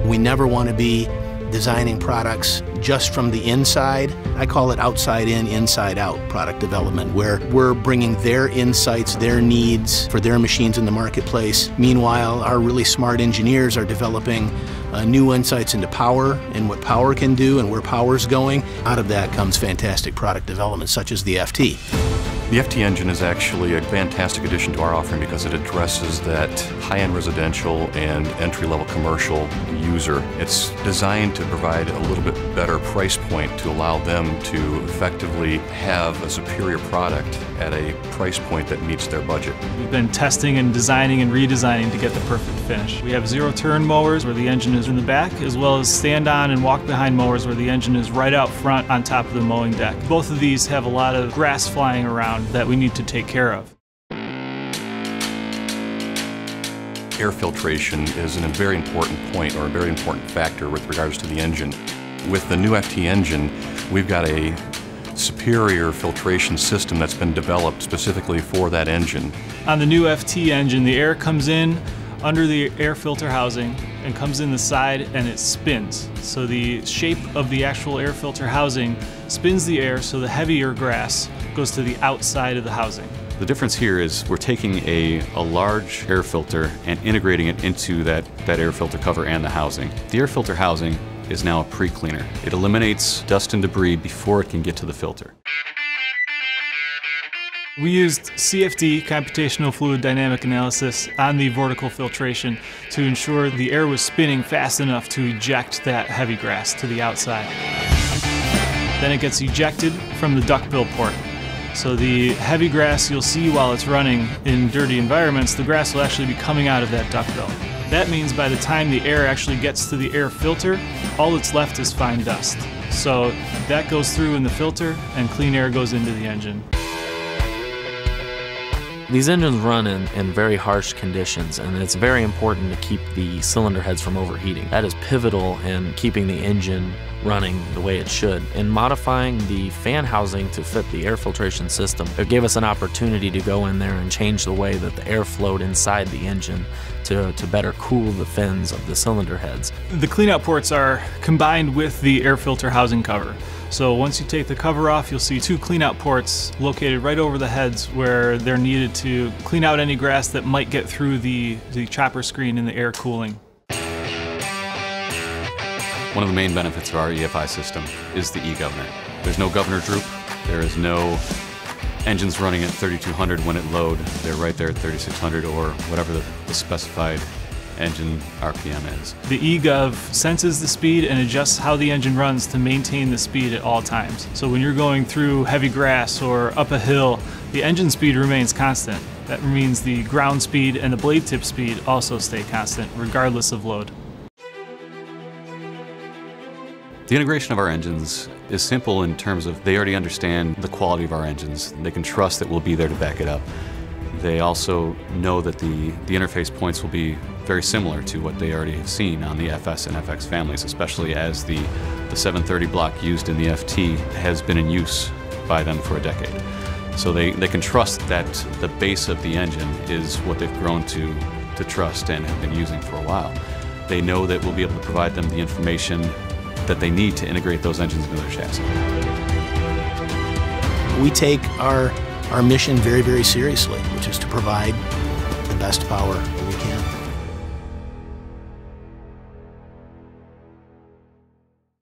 We never want to be designing products just from the inside. I call it outside in, inside out product development, where we're bringing their insights, their needs for their machines in the marketplace. Meanwhile, our really smart engineers are developing new insights into power and what power can do and where power's going. Out of that comes fantastic product development, such as the FT. The FT engine is actually a fantastic addition to our offering because it addresses that high-end residential and entry-level commercial user. It's designed to provide a little bit better price point to allow them to effectively have a superior product at a price point that meets their budget. We've been testing and designing and redesigning to get the perfect finish. We have zero-turn mowers where the engine is in the back, as well as stand-on and walk-behind mowers where the engine is right out front on top of the mowing deck. Both of these have a lot of grass flying around that we need to take care of. Air filtration is a very important point or a very important factor with regards to the engine. With the new FT engine, we've got a superior filtration system that's been developed specifically for that engine. On the new FT engine, the air comes in under the air filter housing and comes in the side and it spins. So the shape of the actual air filter housing spins the air so the heavier grass goes to the outside of the housing. The difference here is we're taking a large air filter and integrating it into that air filter cover and the housing. The air filter housing is now a pre-cleaner. It eliminates dust and debris before it can get to the filter. We used CFD, computational fluid dynamic analysis, on the Vortical filtration to ensure the air was spinning fast enough to eject that heavy grass to the outside. Then it gets ejected from the duckbill port. So the heavy grass you'll see while it's running in dirty environments, the grass will actually be coming out of that duckbill. That means by the time the air actually gets to the air filter, all that's left is fine dust. So that goes through in the filter and clean air goes into the engine. These engines run in very harsh conditions, and it's very important to keep the cylinder heads from overheating. That is pivotal in keeping the engine running the way it should. In modifying the fan housing to fit the air filtration system, it gave us an opportunity to go in there and change the way that the air flowed inside the engine to better cool the fins of the cylinder heads. The cleanout ports are combined with the air filter housing cover. So once you take the cover off, you'll see two cleanout ports located right over the heads where they're needed to clean out any grass that might get through the chopper screen in the air cooling. One of the main benefits of our EFI system is the e-governor. There's no governor droop. There is no engines running at 3200 when it load. They're right there at 3600 or whatever the specified engine RPM is. The eGov senses the speed and adjusts how the engine runs to maintain the speed at all times. So when you're going through heavy grass or up a hill, the engine speed remains constant. That means the ground speed and the blade tip speed also stay constant, regardless of load. The integration of our engines is simple in terms of they already understand the quality of our engines. They can trust that we'll be there to back it up. They also know that the interface points will be very similar to what they already have seen on the FS and FX families, especially as the 730 block used in the FT has been in use by them for a decade. So they can trust that the base of the engine is what they've grown to trust and have been using for a while. They know that we'll be able to provide them the information that they need to integrate those engines into their chassis. We take our mission very, very seriously, which is to provide the best power that we can.